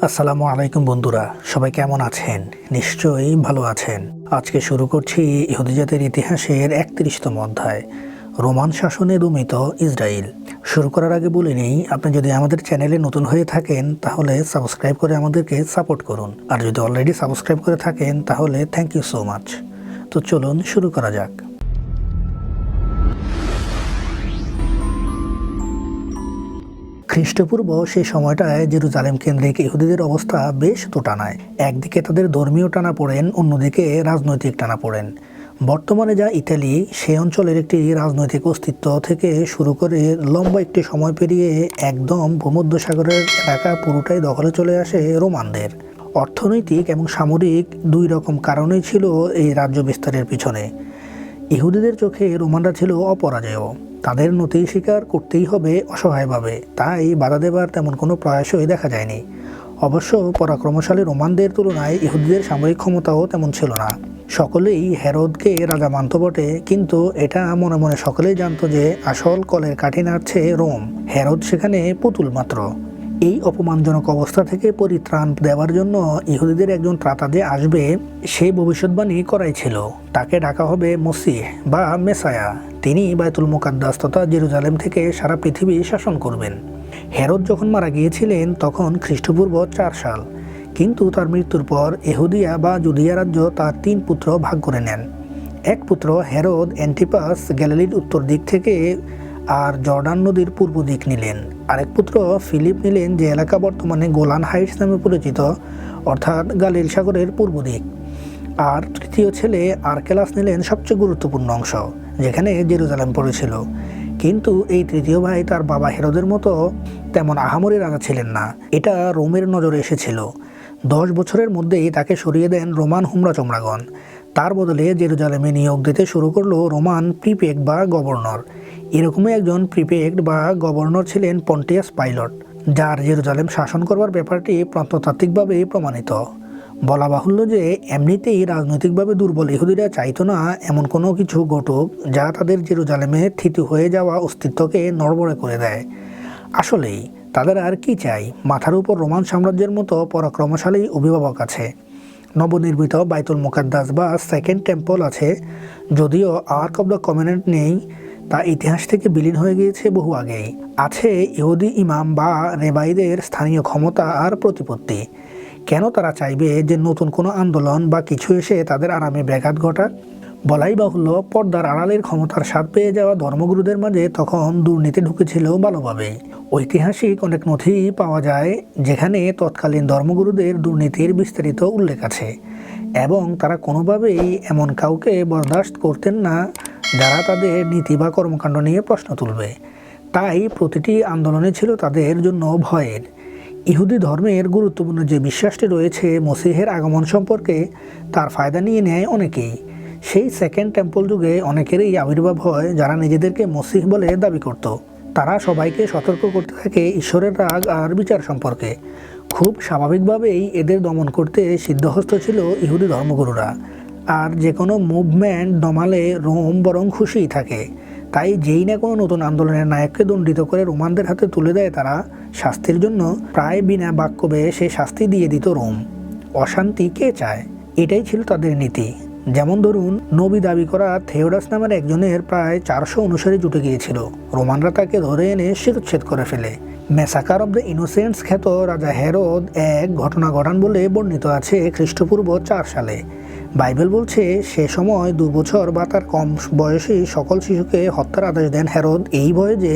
আসসালামু আলাইকুম বন্ধুরা, সবাই কেমন আছেন? নিশ্চয়ই ভালো আছেন। আজকে শুরু করছি ইহুদি জাতির ইতিহাসের ৩১তম অধ্যায়, রোমান শাসনে দমিত ইসরায়েল। শুরু করার আগে বলে নেই, আপনি যদি আমাদের চ্যানেলে নতুন হয়ে থাকেন তাহলে সাবস্ক্রাইব করে আমাদেরকে সাপোর্ট করুন, আর যদি অলরেডি সাবস্ক্রাইব করে থাকেন তাহলে থ্যাংক ইউ সো মাচ। তো চলুন শুরু করা যাক। খ্রিস্টপূর্ব সেই সময়টায় জেরুজালেম কেন্দ্রিক ইহুদিদের অবস্থা বেশ দোটানায়। একদিকে তাদের ধর্মীয় টানাপোড়েন, অন্যদিকে রাজনৈতিক টানাপোড়েন। বর্তমানে যা ইতালি, সেই অঞ্চলের একটি রাজনৈতিক অস্তিত্ব থেকে শুরু করে লম্বা একটি সময় পেরিয়ে একদম ভূমধ্যসাগরের এলাকা পুরোটাই দখলে চলে আসে রোমানদের। অর্থনৈতিক এবং সামরিক দুই রকম কারণেই ছিল এই রাজ্য বিস্তারের পিছনে। ইহুদিদের চোখে রোমানরা ছিল অপরাজেয়, তাদের নতি স্বীকার করতেই হবে অসহায়ভাবে, তাই বাধা দেবার তেমন কোনো প্রয়াসই দেখা যায়নি। অবশ্য পরাক্রমশালী রোমানদের তুলনায় ইহুদিদের সামরিক ক্ষমতাও তেমন ছিল না। সকলেই হেরোদকে রাজা মানত বটে, কিন্তু এটা মনে মনে সকলেই জানতো যে আসল কলের কাঠি নাড়ছে রোম, হেরোদ সেখানে পুতুল মাত্র। এই অপমানজনক অবস্থা থেকে পরিত্রাণ দেওয়ার জন্য ইহুদিদের একজন ত্রাতা যে আসবে সেই ভবিষ্যৎবাণী করাই ছিল। তাকে ডাকা হবে মসিহ বা মেসায়া। তিনি বায়তুল মুকাদ্দাস তথা জেরুজালেম থেকে সারা পৃথিবী শাসন করবেন। হেরোদ যখন মারা গিয়েছিলেন তখন খ্রিস্টপূর্ব ৪ সাল, কিন্তু তার মৃত্যুর পর ইহুদিয়া বা জুদিয়া রাজ্য তার ৩ পুত্র ভাগ করে নেন। এক পুত্র হেরোদ অ্যান্টিপাস গ্যালিলির উত্তর দিক থেকে আর জর্ডান নদীর পূর্ব দিক নিলেন। আরেক পুত্র ফিলিপ নিলেন যে এলাকা বর্তমানে গোলান হাইটস নামে পরিচিত, অর্থাৎ গালিল সাগরের পূর্ব দিক। আর তৃতীয় ছেলে আর্কেলাস নিলেন সবচেয়ে গুরুত্বপূর্ণ অংশ, যেখানে জেরুজালেম পড়েছিল। কিন্তু এই তৃতীয় ভাই তার বাবা হেরোদের মতো তেমন আহামরি রাজা ছিলেন না। এটা রোমের নজরে এসেছিল। 10 বছরের মধ্যেই তাকে সরিয়ে দেন রোমান হুমরা চমড়াগণ। তার বদলে জেরুজালেমে নিয়োগ দিতে শুরু করলো রোমান প্রিফেক্ট বা গভর্নর। এরকমই একজন প্রিফেক্ট বা গভর্নর ছিলেন পন্টিয়াস পাইলট, যার জেরুজালেম শাসন করবার ব্যাপারটি প্রত্নতাত্ত্বিকভাবে প্রমাণিত। বলা বাহুল্য যে এমনিতেই রাজনৈতিকভাবে দুর্বল ইহুদিরা চাইতো না এমন কোনো কিছু ঘটুক যা তাদের জেরুজালেমে থিতু হয়ে যাওয়া অস্তিত্বকে নড়বড়ে করে দেয়। আসলেই তাদের আর কি চাই? মাথার উপর রোমান সাম্রাজ্যের মতো পরাক্রমশালী অভিভাবক আছে, নবনির্মিত বায়তুল মুকাদ্দাস বা সেকেন্ড টেম্পল আছে, যদিও আর্ক অব দ্য কভেনেন্ট নেই, তা ইতিহাস থেকে বিলীন হয়ে গিয়েছে বহু আগেই। আছে ইহুদি ইমাম বা রেবাইদের স্থানীয় ক্ষমতা আর প্রতিপত্তি। কেন তারা চাইবে যে নতুন কোনো আন্দোলন বা কিছু এসে তাদের আরামে ব্যাঘাত ঘটাক? বলাই বাহুল্য, পর্দার আড়ালের ক্ষমতার স্বাদ পেয়ে যাওয়া ধর্মগুরুদের মাঝে তখন দুর্নীতি ঢুকেছিল ভালোভাবেই। ঐতিহাসিক অনেক নথি পাওয়া যায় যেখানে তৎকালীন ধর্মগুরুদের দুর্নীতির বিস্তারিত উল্লেখ আছে, এবং তারা কোনোভাবেই এমন কাউকে বরদাস্ত করতেন না যারা তাদের নীতি বা কর্মকাণ্ড নিয়ে প্রশ্ন তুলবে। তাই প্রতিটি আন্দোলনে ছিল তাদের জন্য ভয়ের। ইহুদি ধর্মের গুরুত্বপূর্ণ যে বিশ্বাসটি রয়েছে মসিহের আগমন সম্পর্কে, তার ফায়দা নিয়ে নেয় অনেকেই। সেই সেকেন্ড টেম্পল যুগে অনেকেরই আবির্ভাব হয় যারা নিজেদেরকে মসিহ বলে দাবি করত। তারা সবাইকে সতর্ক করতে থাকে ঈশ্বরের রাগ আর বিচার সম্পর্কে। খুব স্বাভাবিকভাবেই এদের দমন করতে সিদ্ধহস্ত ছিল ইহুদি ধর্মগুরুরা। আর যে কোনো মুভমেন্ট দমালে রোম বরং খুশিই থাকে। তাই যেই না কোনো নতুন আন্দোলনের নায়ককে দণ্ডিত করে রোমানদের হাতে তুলে দেয় তারা, শাস্তির জন্য প্রায় বিনা বাক্য ব্যয়ে সে শাস্তি দিয়ে দিত রোম। অশান্তি কে চায়? এটাই ছিল তাদের নীতি। যেমন ধরুন, নবী দাবি করা থেওডাস নামের একজনের প্রায় 400 অনুসারী জুটে গিয়েছিল। রোমানরা তাকে ধরে এনে শিরচ্ছেদ করে ফেলে। ম্যাসাকার অব দ্য ইনোসেন্টস খ্যাত রাজা হেরোদ এক ঘটনা ঘটান বলে বর্ণিত আছে খ্রিস্টপূর্ব 4 সালে। বাইবেল বলছে সে সময় 2 বছর বা তার কম বয়সী সকল শিশুকে হত্যার আদেশ দেন হেরোদ, এই ভয়ে যে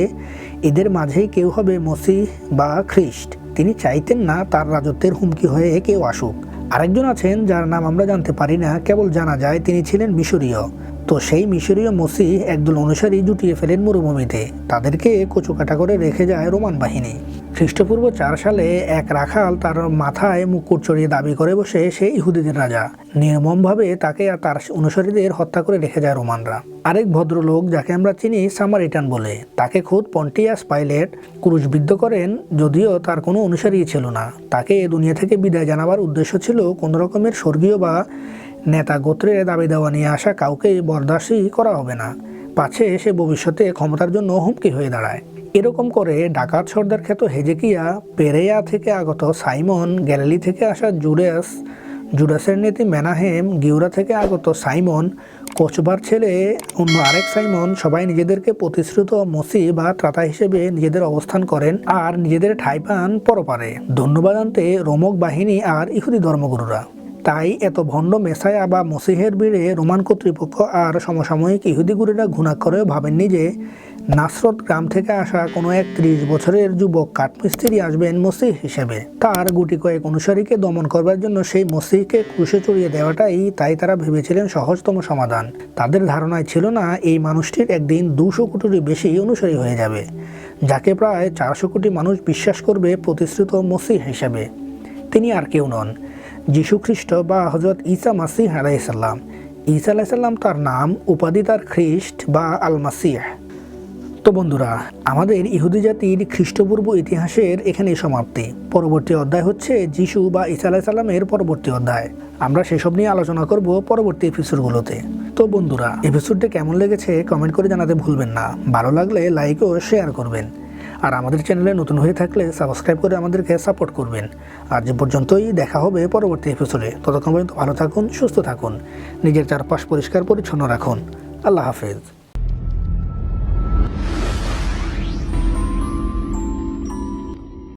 এদের মাঝেই কেউ হবে মসিহ বা খ্রিস্ট। তিনি চাইতেন না তার রাজত্বের হুমকি হয়ে কেউ আসুক। আরেকজন আছেন যার নাম আমরা জানতে পারি না, কেবল জানা যায় তিনি ছিলেন মিশরীয়। তো সেই মিশরীয় মসিহ একদল অনুসারী জুটিয়ে ফেলেন মরুভূমিতে। তাদেরকে কচুকাটা করে রেখে যায় রোমান বাহিনী। খ্রিস্টপূর্ব 4 সালে এক রাখাল তার মাথায় মুকুট চড়িয়ে দাবি করে বসে সে ইহুদিদের রাজা। নির্মমভাবে তাকে আর তার অনুসারীদের হত্যা করে রেখে যায় রোমানরা। আরেক ভদ্রলোক যাকে আমরা চিনি সামারিটান বলে, তাকে খোদ পন্টিয়াস পাইলট ক্রুশবিদ্ধ করেন, যদিও তার কোনো অনুসারী ছিল না। তাকে দুনিয়া থেকে বিদায় জানাবার উদ্দেশ্য ছিল কোনো রকমের স্বর্গীয় বা নেতা গোত্রের দাবি দেওয়া নিয়ে আসা কাউকে বরদাস্তি করা হবে না, পাছে সে ভবিষ্যতে ক্ষমতার জন্য হুমকি হয়ে দাঁড়ায়। এরকম করে ডাকাত সর্দার খ্যাত হেজেকিয়া, পেরেয়া থেকে আগত সাইমন, গ্যালিলি থেকে আসা জুডাসের নীতি মেনাহেম, গিউরা থেকে আগত সাইমন, কোচবার ছেলে অন্য আরেক সাইমন সবাই নিজেদেরকে প্রতিশ্রুত মসিহ বা ত্রাতা হিসেবে নিজেদের অবস্থান করেন আর নিজেদের ঠাঁই পান পরপারে। ধন্যবাদ আনতে রোমক বাহিনী আর ইহুদি ধর্মগুরুরা। তাই এত ভণ্ড মেসায়া বা মসিহের ভিড়ে রোমান কর্তৃপক্ষ আর সমসাময়িক ইহুদিগুরুরা ঘুণাক্ষরেও ভাবেননি যে নাসরত গ্রাম থেকে আসা কোনো এক 30 বছরের যুবক কাঠমিস্ত্রি আসবেন মসিহ হিসেবে। তার গুটি কয়েক অনুসারীকে দমন করবার জন্য সেই মসিহকে ক্রুশে চড়িয়ে দেওয়াটাই তাই তারা ভেবেছিলেন সহজতম সমাধান। তাদের ধারণায় ছিল না এই মানুষটির একদিন 200 কোটিরও বেশি অনুসারী হয়ে যাবে, যাকে প্রায় 400 কোটি মানুষ বিশ্বাস করবে প্রতিশ্রুত মসিহ হিসেবে। তিনি আর কেউ নন, যীশু খ্রিস্ট বা হযরত ঈসা মাসিহ আলাইহিসসালাম। ঈসা আলাইহিসসালাম তার নাম, উপাধি তার খ্রিস্ট বা আল মাসিহ। তো বন্ধুরা, আমাদের ইহুদি জাতির খ্রিস্টপূর্ব ইতিহাসের এখানেই সমাপ্তি। পরবর্তী অধ্যায় হচ্ছে যীশু বা ঈসা আলাইহিসসালামের পরবর্তী অধ্যায়। আমরা সেসব নিয়ে আলোচনা করব পরবর্তী এপিসোডগুলোতে। তো বন্ধুরা, এপিসোডটা কেমন লেগেছে কমেন্ট করে জানাতে ভুলবেন না। ভালো লাগলে লাইক ও শেয়ার করবেন। আর আমাদের চ্যানেলে নতুন হয়ে থাকলে সাবস্ক্রাইব করে আমাদেরকে সাপোর্ট করবেন। আর যে পর্যন্তই, দেখা হবে পরবর্তী এপিসোডে। ততক্ষণ পর্যন্ত ভালো থাকুন, সুস্থ থাকুন, নিজের চারপাশ পরিষ্কার পরিচ্ছন্ন রাখুন। আল্লাহ হাফেজ।